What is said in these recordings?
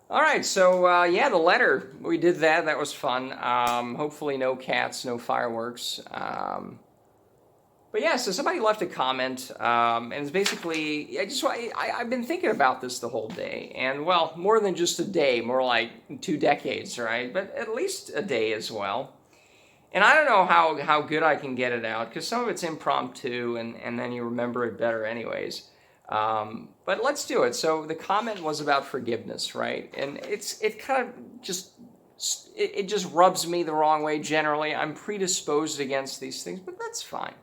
All right, so yeah, the letter. We did that. That was fun. Hopefully no cats, no fireworks. But yeah, so somebody left a comment, and it's basically, I've been thinking about this the whole day. And well, more than just a day, more like 2 decades, right? But at least a day as well. And I don't know how good I can get it out, because some of it's impromptu, and then you remember it better anyways. But let's do it. So the comment was about forgiveness, right? And it kind of it just rubs me the wrong way generally. I'm predisposed against these things, but that's fine.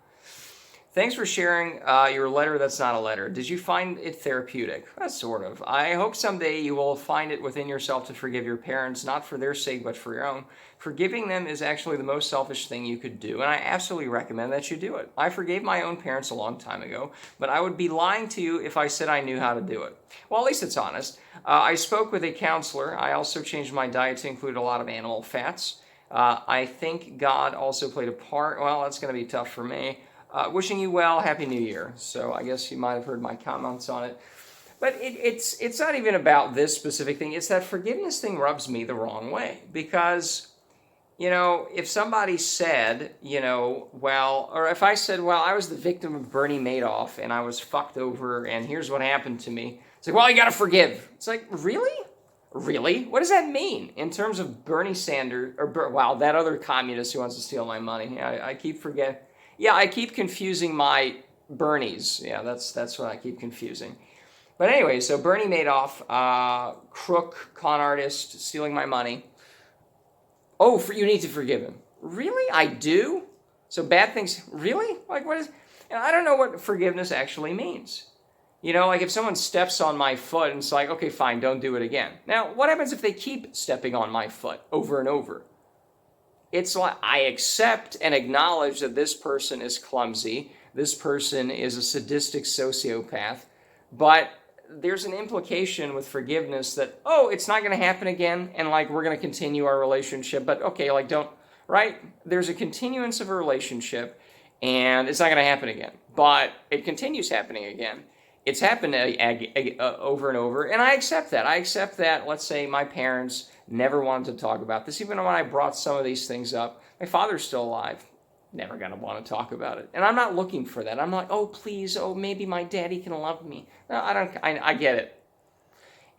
Thanks for sharing your letter that's not a letter. Did you find it therapeutic? Sort of. I hope someday you will find it within yourself to forgive your parents, not for their sake, but for your own. Forgiving them is actually the most selfish thing you could do, and I absolutely recommend that you do it. I forgave my own parents a long time ago, but I would be lying to you if I said I knew how to do it. Well, at least it's honest. I spoke with a counselor. I also changed my diet to include a lot of animal fats. I think God also played a part. Well, that's going to be tough for me. Wishing you well, Happy New Year. So I guess you might have heard my comments on it. But it's not even about this specific thing. It's that forgiveness thing rubs me the wrong way. Because, if somebody said, or if I said, well, I was the victim of Bernie Madoff and I was fucked over and here's what happened to me. It's like, well, you got to forgive. It's like, really? Really? What does that mean in terms of Bernie Sanders, or that other communist who wants to steal my money? I keep forgetting. Yeah, I keep confusing my Bernies. Yeah, that's what I keep confusing. But anyway, so Bernie Madoff, crook, con artist, stealing my money. Oh, you need to forgive him. Really? I do? So bad things, really? Like what is, and I don't know what forgiveness actually means. Like if someone steps on my foot and it's like, okay, fine, don't do it again. Now, what happens if they keep stepping on my foot over and over? It's like I accept and acknowledge that this person is clumsy, this person is a sadistic sociopath, but there's an implication with forgiveness that, oh, it's not going to happen again, and like we're going to continue our relationship, but okay, like don't, right? There's a continuance of a relationship, and it's not going to happen again, but it continues happening again. It's happened over and over, and I accept that. I accept that, let's say, my parents never wanted to talk about this. Even when I brought some of these things up, my father's still alive. Never going to want to talk about it. And I'm not looking for that. I'm like, oh, please, oh, maybe my daddy can love me. No, I don't, I get it.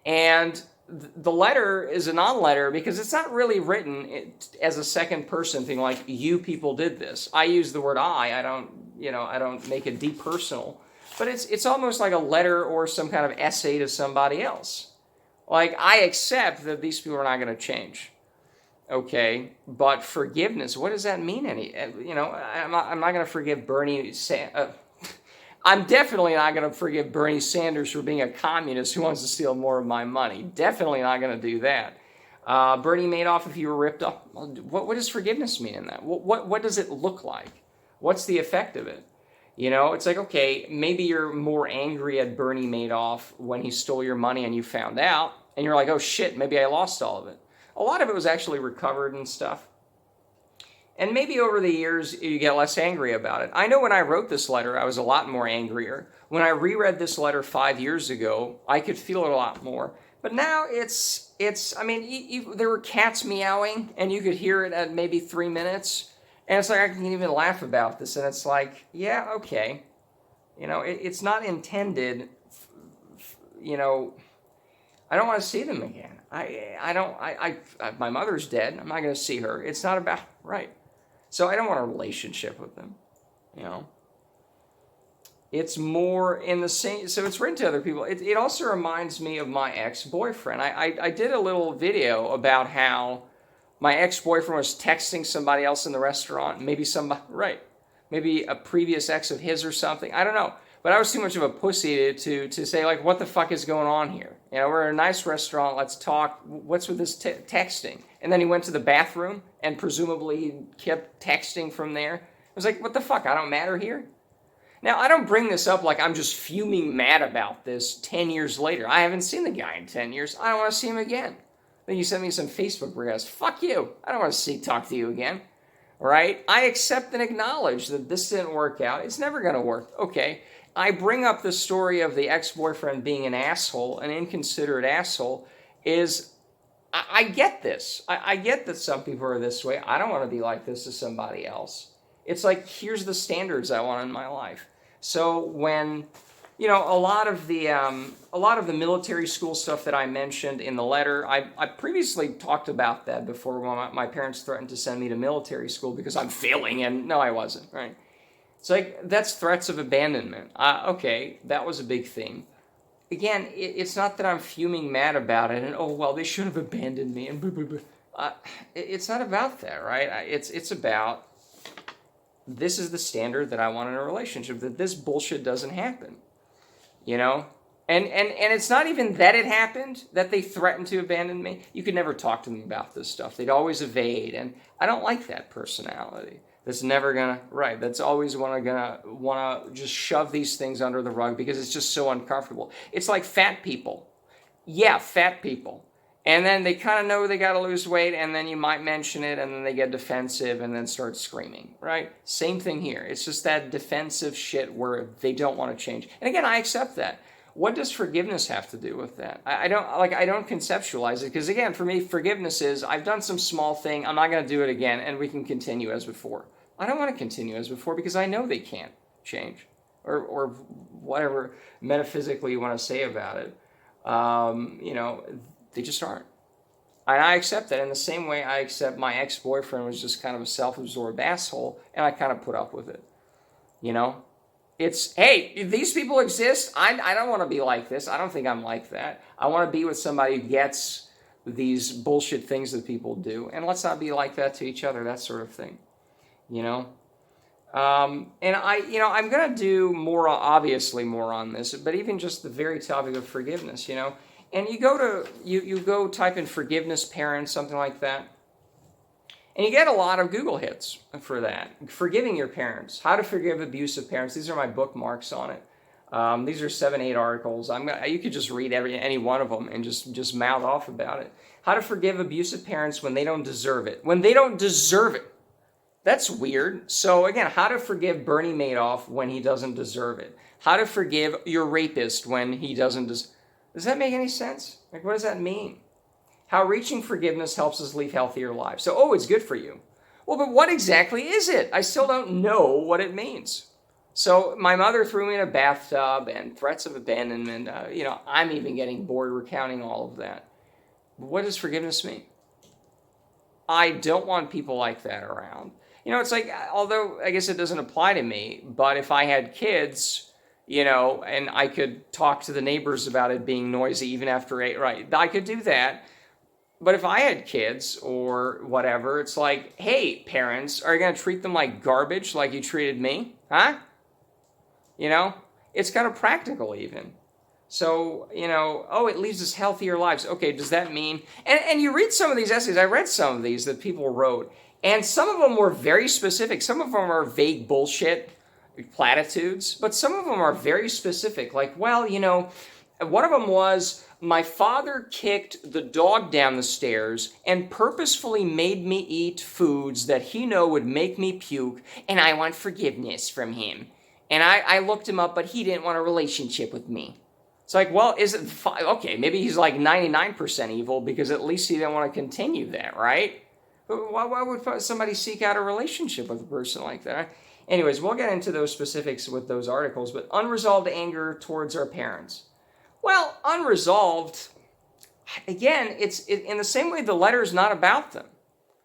And the letter is a non-letter because it's not really written as a second person thing like, you people did this. I use the word I don't make it depersonal. But it's almost like a letter or some kind of essay to somebody else. Like, I accept that these people are not going to change. Okay, but forgiveness, what does that mean? I'm not going to forgive Bernie I'm definitely not going to forgive Bernie Sanders for being a communist who wants to steal more of my money. Definitely not going to do that. Bernie Madoff, if you were ripped off, what does forgiveness mean in that? What does it look like? What's the effect of it? It's like, okay, maybe you're more angry at Bernie Madoff when he stole your money and you found out, and you're like, oh shit, maybe I lost all of it. A lot of it was actually recovered and stuff. And maybe over the years, you get less angry about it. I know when I wrote this letter, I was a lot more angrier. When I reread this letter 5 years ago, I could feel it a lot more. But now there were cats meowing, and you could hear it at maybe 3 minutes. And it's like, I can even laugh about this. And it's like, yeah, okay. It's not intended, I don't want to see them again. My mother's dead. I'm not going to see her. It's not about, right. So I don't want a relationship with them, It's more in the same, so it's written to other people. It also reminds me of my ex-boyfriend. I did a little video about how my ex-boyfriend was texting somebody else in the restaurant, maybe a previous ex of his or something. I don't know. But I was too much of a pussy to say, like, what the fuck is going on here? We're in a nice restaurant. Let's talk. What's with this texting? And then he went to the bathroom, and presumably he kept texting from there. I was like, what the fuck? I don't matter here? Now, I don't bring this up like I'm just fuming mad about this 10 years later. I haven't seen the guy in 10 years. I don't want to see him again. Then you send me some Facebook requests. Fuck you. I don't want to talk to you again. Right? I accept and acknowledge that this didn't work out. It's never going to work. Okay. I bring up the story of the ex-boyfriend being an asshole, an inconsiderate asshole, is I get this. I get that some people are this way. I don't want to be like this to somebody else. It's like, here's the standards I want in my life. So when, a lot of the military school stuff that I mentioned in the letter, I previously talked about that before when my parents threatened to send me to military school because I'm failing, and no, I wasn't, right? It's like, that's threats of abandonment. Okay, that was a big thing. Again, it's not that I'm fuming mad about it and, oh, well, they should have abandoned me and blah, blah, blah. It's not about that, right? It's about, this is the standard that I want in a relationship, that this bullshit doesn't happen, And it's not even that it happened, that they threatened to abandon me. You could never talk to them about this stuff. They'd always evade, and I don't like that personality. That's never gonna, right, that's always wanna just shove these things under the rug because it's just so uncomfortable. It's like fat people. Yeah, fat people. And then they kind of know they gotta lose weight, and then you might mention it, and then they get defensive and then start screaming, right? Same thing here. It's just that defensive shit where they don't want to change. And again, I accept that. What does forgiveness have to do with that? I don't conceptualize it, because again, for me, forgiveness is, I've done some small thing, I'm not gonna do it again, and we can continue as before. I don't want to continue as before because I know they can't change, or whatever metaphysically you want to say about it. They just aren't. And I accept that in the same way I accept my ex-boyfriend was just kind of a self-absorbed asshole, and I kind of put up with it. It's, hey, these people exist. I don't want to be like this. I don't think I'm like that. I want to be with somebody who gets these bullshit things that people do, and let's not be like that to each other, that sort of thing. And I'm going to do obviously more on this, but even just the very topic of forgiveness, and you go type in forgiveness parents, something like that, and you get a lot of Google hits for that. Forgiving your parents, how to forgive abusive parents. These are my bookmarks on it. These are 7-8 articles. You could just read any one of them and just mouth off about it. How to forgive abusive parents when they don't deserve it. When they don't deserve it. That's weird. So again, how to forgive Bernie Madoff when he doesn't deserve it. How to forgive your rapist when he doesn't Does that make any sense? Like, what does that mean? How reaching forgiveness helps us live healthier lives. So, it's good for you. Well, but what exactly is it? I still don't know what it means. So my mother threw me in a bathtub and threats of abandonment. I'm even getting bored recounting all of that. But what does forgiveness mean? I don't want people like that around. It's like, although I guess it doesn't apply to me, but if I had kids, and I could talk to the neighbors about it being noisy even after 8, right, I could do that. But if I had kids or whatever, it's like, hey, parents, are you going to treat them like garbage like you treated me? Huh? It's kind of practical even. So, it leaves us healthier lives. Okay, does that mean... And you read some of these essays. I read some of these that people wrote. And some of them were very specific. Some of them are vague bullshit platitudes. But some of them are very specific. Like, well, one of them was, my father kicked the dog down the stairs and purposefully made me eat foods that he knew would make me puke, and I want forgiveness from him. And I looked him up, but he didn't want a relationship with me. It's like, well, is it okay? Maybe he's like 99% evil because at least he didn't want to continue that, right? But why would somebody seek out a relationship with a person like that? Anyways, we'll get into those specifics with those articles. But unresolved anger towards our parents. Well, unresolved. Again, it's in the same way the letter is not about them.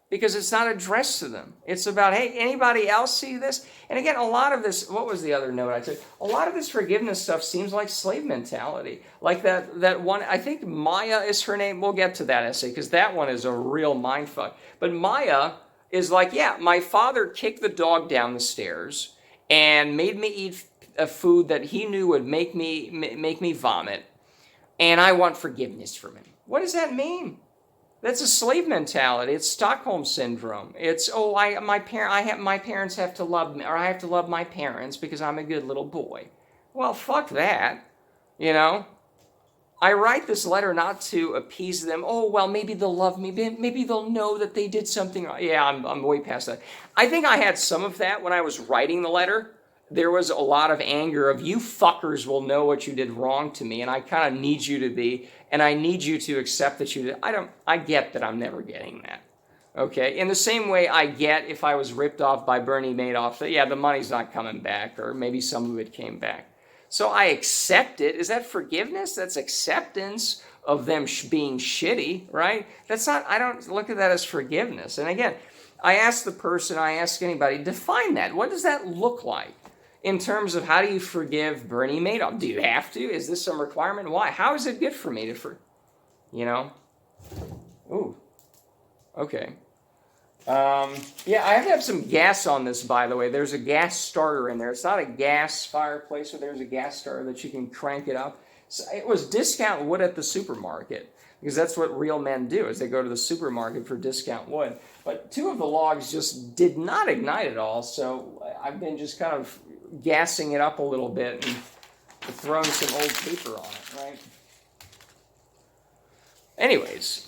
Because it's not addressed to them. It's about, hey, anybody else see this? And again, a lot of this, what was the other note I took? A lot of this forgiveness stuff seems like slave mentality. Like that one, I think Maya is her name. We'll get to that essay because that one is a real mindfuck. But Maya is like, yeah, my father kicked the dog down the stairs and made me eat a food that he knew would make me vomit. And I want forgiveness from him. What does that mean? That's a slave mentality. It's Stockholm Syndrome. It's, my parents have to love me, or I have to love my parents because I'm a good little boy. Well, fuck that. I write this letter not to appease them. Maybe they'll love me. Maybe they'll know that they did something wrong. Yeah, I'm way past that. I think I had some of that when I was writing the letter. there was a lot of anger of, you fuckers will know what you did wrong to me, and I kind of need you to be, and I need you to accept that you did. I get that I'm never getting that. Okay, in the same way I get if I was ripped off by Bernie Madoff, that yeah, the money's not coming back, or maybe some of it came back. So I accept it. Is that forgiveness? That's acceptance of them being shitty, right? That's not, I don't look at that as forgiveness. And again, I ask the person, I ask anybody, define that. What does that look like in terms of how do you forgive Bernie Madoff? Do you have to? Is this some requirement? Why? How is it good for me to, you know? Ooh. Okay. Yeah, I have to have some gas on this, by the way. There's a gas starter in there. It's not a gas fireplace, but there's a gas starter that you can crank it up. So it was discount wood at the supermarket, because that's what real men do, is they go to the supermarket for discount wood. But 2 of the logs just did not ignite at all, so I've been just kind of gassing it up a little bit and throwing some old paper on it, right? Anyways,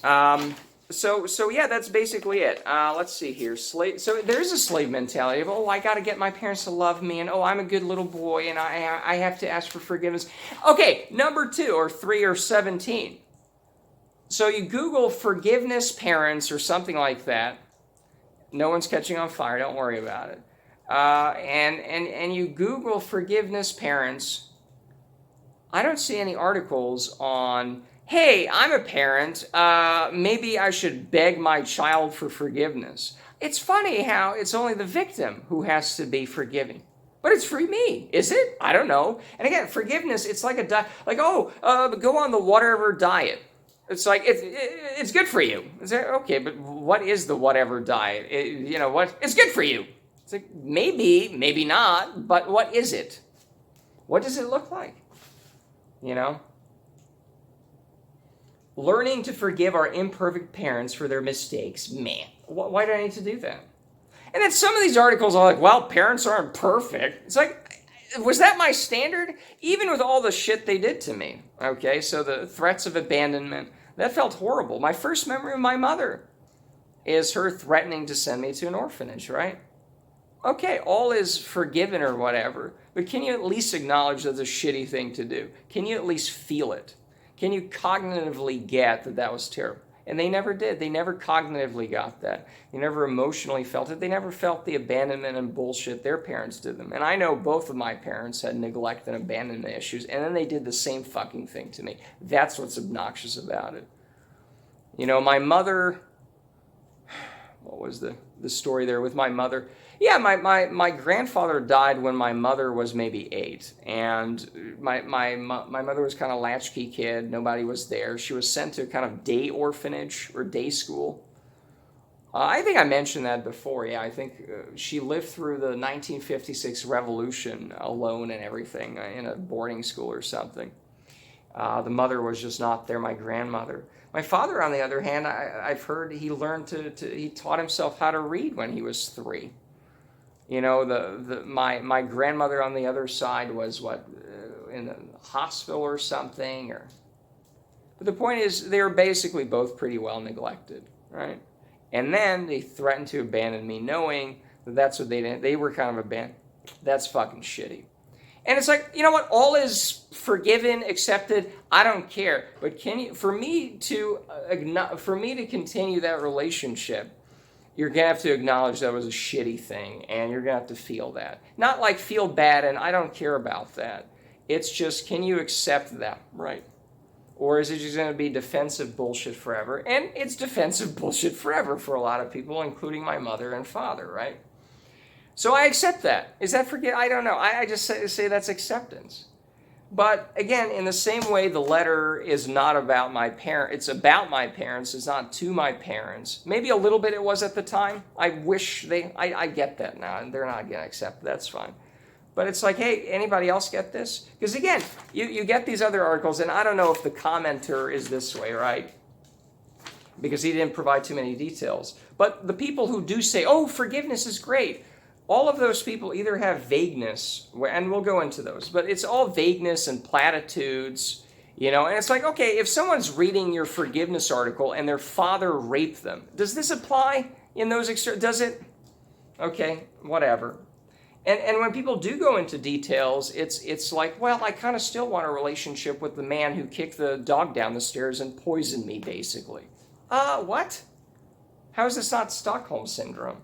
So yeah, that's basically it. Let's see here. So there's a slave mentality of, oh, I got to get my parents to love me, and oh, I'm a good little boy, and I have to ask for forgiveness. Okay, number 2 or 3 or 17. So you Google forgiveness parents or something like that. No one's catching on fire. Don't worry about it. And you Google forgiveness parents. I don't see any articles on, hey, I'm a parent, maybe I should beg my child for forgiveness. It's funny how it's only the victim who has to be forgiving. But it's for me, is it? I don't know. And again, forgiveness, it's like go on the whatever diet. It's like, it's good for you. It's like, okay, but what is the whatever diet? It's good for you. It's like, maybe not, but what is it? What does it look like? Learning to forgive our imperfect parents for their mistakes. Man, why do I need to do that? And then some of these articles are like, well, parents aren't perfect. It's like, was that my standard? Even with all the shit they did to me. Okay, so the threats of abandonment, that felt horrible. My first memory of my mother is her threatening to send me to an orphanage, right? Okay, all is forgiven or whatever, but can you at least acknowledge that's a shitty thing to do? Can you at least feel it? Can you cognitively get that that was terrible? And they never did. They never cognitively got that. They never emotionally felt it. They never felt the abandonment and bullshit their parents did them. And I know both of my parents had neglect and abandonment issues, and then they did the same fucking thing to me. That's what's obnoxious about it. My mother, what was the story there with my mother? Yeah, my grandfather died when my mother was maybe 8, and my mother was kind of latchkey kid. Nobody was there. She was sent to a kind of day orphanage or day school. I think I mentioned that before. Yeah, I think she lived through the 1956 revolution alone and everything in a boarding school or something. The mother was just not there, my grandmother. My father, on the other hand, I've heard he learned he taught himself how to read when he was 3. My grandmother on the other side was in the hospital or something, but the point is they were basically both pretty well neglected, right? And then they threatened to abandon me, knowing that that's what they did. They were kind of abandoned. That's fucking shitty. And it's like, you know what? All is forgiven, accepted. I don't care. But for me to continue that relationship, you're going to have to acknowledge that was a shitty thing, and you're going to have to feel that. Not like feel bad and I don't care about that. It's just, can you accept that, right? Or is it just going to be defensive bullshit forever? And it's defensive bullshit forever for a lot of people, including my mother and father, right? So I accept that. Is that forget? I don't know. I just say that's acceptance. But again, in the same way, the letter is not about my parents. It's about my parents. It's not to my parents. Maybe a little bit it was at the time. I wish I get that now, and they're not going to accept it. That's fine. But it's like, hey, anybody else get this? Because again, you get these other articles, and I don't know if the commenter is this way, right? Because he didn't provide too many details. But the people who do say, oh, forgiveness is great, all of those people either have vagueness, and we'll go into those, but it's all vagueness and platitudes, and it's like, okay, if someone's reading your forgiveness article and their father raped them, does this apply in those does it? Okay, whatever. And when people do go into details, it's like, well, I kind of still want a relationship with the man who kicked the dog down the stairs and poisoned me, basically. What? How is this not Stockholm Syndrome?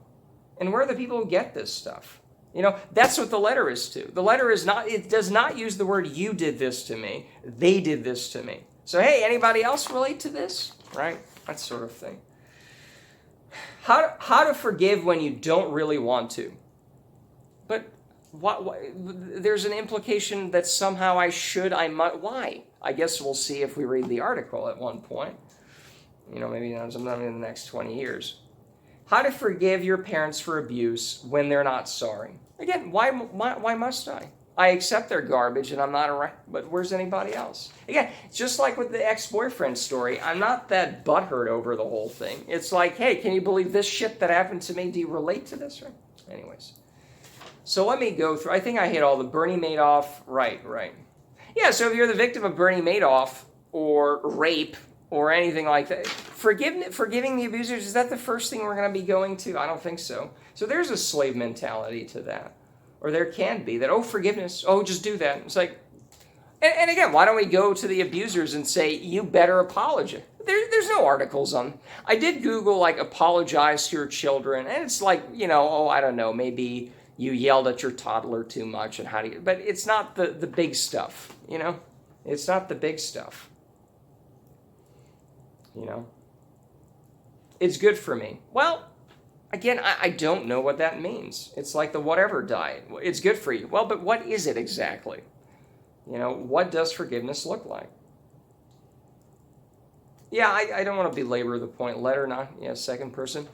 And where are the people who get this stuff? You know, that's what the letter is to. The letter is not, it does not use the word you did this to me, they did this to me. So, hey, anybody else relate to this? Right? That sort of thing. How to forgive when you don't really want to. But there's an implication that somehow I might. Why? I guess we'll see if we read the article at one point. You know, maybe sometime in the next 20 years. How to forgive your parents for abuse when they're not sorry. Again, why must I? I accept their garbage and I'm not around, but where's anybody else? Again, just like with the ex-boyfriend story, I'm not that butthurt over the whole thing. It's like, hey, can you believe this shit that happened to me? Do you relate to this? Right? Anyways. So let me go through. I think I hit all the Bernie Madoff. Right. Yeah, so if you're the victim of Bernie Madoff or rape or anything like that, forgiving the abusers, is that the first thing we're going to be going to? I don't think so. So there's a slave mentality to that. Or there can be that, oh, forgiveness, oh, just do that. It's like, and again, why don't we go to the abusers and say, you better apologize? There's no articles on. I did Google, like, apologize to your children, and it's like, you know, oh, I don't know, maybe you yelled at your toddler too much, and how do you, but it's not the big stuff, you know? It's not the big stuff, you know? It's good for me. Well, again, I don't know what that means. It's like the whatever diet. It's good for you. Well, but what is it exactly? You know, what does forgiveness look like? Yeah, I don't want to belabor the point. Letter, not, yeah, second person.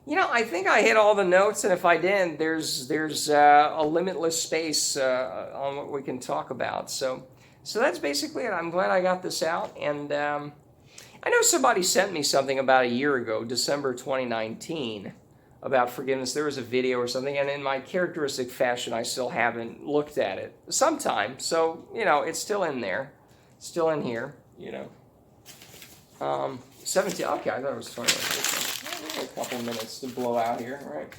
You know, I think I hit all the notes, and if I didn't, there's a limitless space on what we can talk about. So that's basically it. I'm glad I got this out, and I know somebody sent me something about a year ago, December 2019, about forgiveness. There was a video or something, and in my characteristic fashion, I still haven't looked at it sometime. So, you know, it's still in there, still in here, you know. 17, okay, I thought it was 21. A couple minutes to blow out here, right?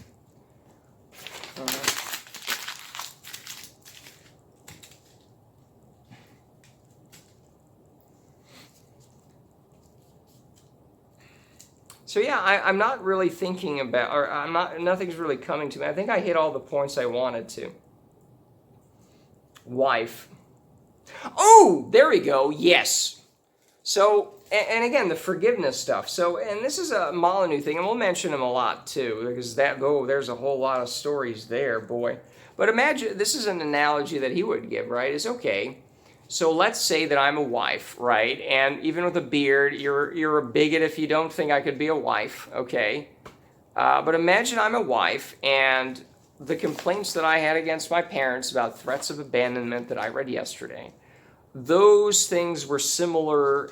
So yeah, I'm not really thinking about, or nothing's really coming to me. I think I hit all the points I wanted to. Wife. Oh, there we go, yes. So, and again, the forgiveness stuff. So, and this is a Molyneux thing, and we'll mention him a lot too, because there's a whole lot of stories there, boy. But imagine, this is an analogy that he would give, right? Is okay. So let's say that I'm a wife, right? And even with a beard, you're a bigot if you don't think I could be a wife, okay? But imagine I'm a wife, and the complaints that I had against my parents about threats of abandonment that I read yesterday, those things were similar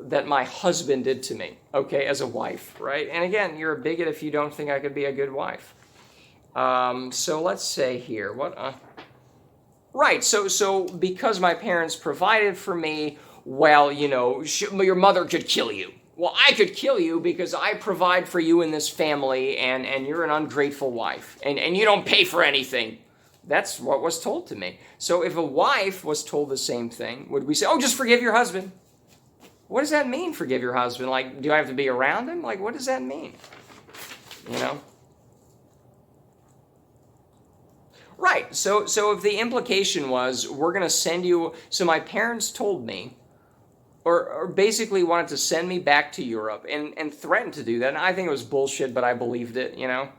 that my husband did to me, okay, as a wife, right? And again, you're a bigot if you don't think I could be a good wife. So let's say here, right, so because my parents provided for me, well, you know, your mother could kill you. Well, I could kill you because I provide for you in this family, and you're an ungrateful wife, and you don't pay for anything. That's what was told to me. So if a wife was told the same thing, would we say, oh, just forgive your husband? What does that mean, forgive your husband? Like, do I have to be around him? Like, what does that mean? You know? Right, so if the implication was, we're going to send you, so my parents told me, or basically wanted to send me back to Europe and threatened to do that, and I think it was bullshit, but I believed it, you know?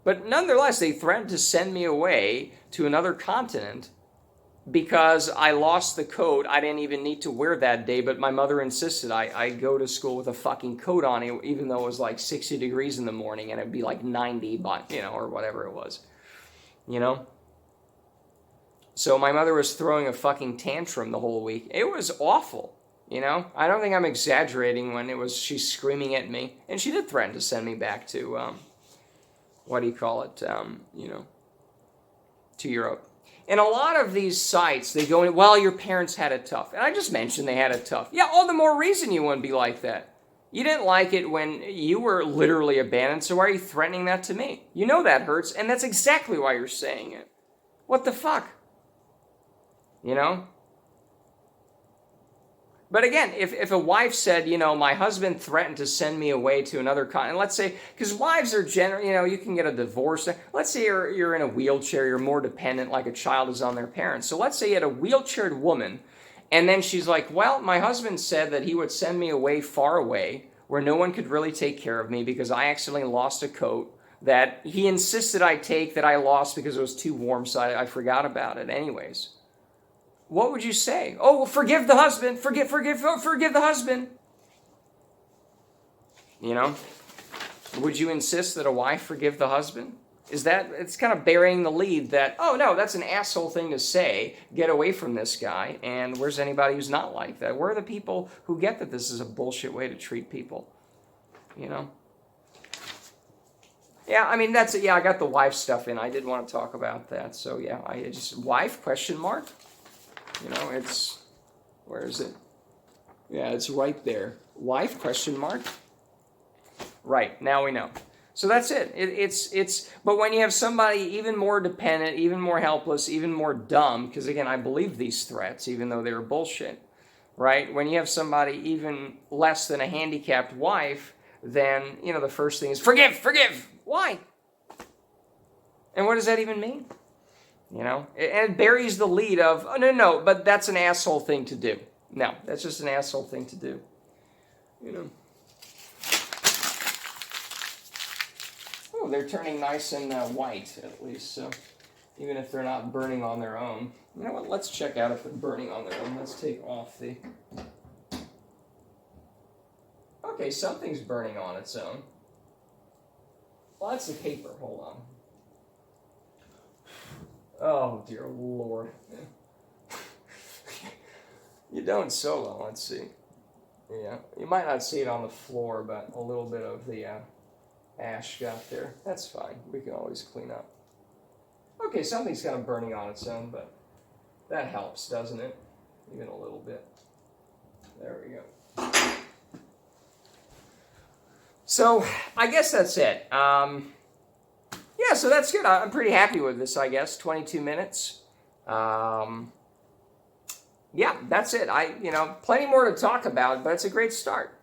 But nonetheless, they threatened to send me away to another continent because I lost the coat. I didn't even need to wear that day, but my mother insisted I go to school with a fucking coat on, even though it was like 60 degrees in the morning and it'd be like 90, but, you know, or whatever it was, you know? So my mother was throwing a fucking tantrum the whole week. It was awful, you know? I don't think I'm exaggerating when she's screaming at me. And she did threaten to send me back to, you know, to Europe. And a lot of these sites, they go in, well, your parents had it tough. And I just mentioned they had it tough. Yeah, all the more reason you wouldn't be like that. You didn't like it when you were literally abandoned, so why are you threatening that to me? You know that hurts, and that's exactly why you're saying it. What the fuck? You know? But again, if a wife said, you know, my husband threatened to send me away to another continent, let's say, because wives are generally, you know, you can get a divorce. Let's say you're in a wheelchair, you're more dependent like a child is on their parents. So let's say you had a wheelchaired woman, and then she's like, well, my husband said that he would send me away far away where no one could really take care of me because I accidentally lost a coat that he insisted I take that I lost because it was too warm, so I forgot about it anyways. What would you say? Oh, well, forgive the husband. Forgive the husband. You know? Would you insist that a wife forgive the husband? It's kind of burying the lead that, oh no, that's an asshole thing to say. Get away from this guy. And where's anybody who's not like that? Where are the people who get that this is a bullshit way to treat people? You know? Yeah, I mean, that's it. Yeah, I got the wife stuff in. I did want to talk about that. So yeah, wife, question mark? You know, where is it? Yeah, it's right there. Wife, question mark? Right, now we know. So that's it. But when you have somebody even more dependent, even more helpless, even more dumb, because again, I believe these threats, even though they were bullshit, right? When you have somebody even less than a handicapped wife, then, you know, the first thing is, forgive! Why? And what does that even mean? You know, and it buries the lead of, oh, no, but that's an asshole thing to do. No, that's just an asshole thing to do. You know. Oh, they're turning nice and white, at least, so even if they're not burning on their own. You know what, let's check out if they're burning on their own. Let's take off the... Okay, something's burning on its own. Well, that's the paper. Hold on. Oh, dear Lord. You don't solo. Let's see. Yeah, you might not see it on the floor, but a little bit of the ash got there. That's fine. We can always clean up. Okay, something's kind of burning on its own, but that helps, doesn't it? Even a little bit. There we go. So, I guess that's it. Yeah, so that's good. I'm pretty happy with this, I guess. 22 minutes. Yeah, that's it. Plenty more to talk about, but it's a great start.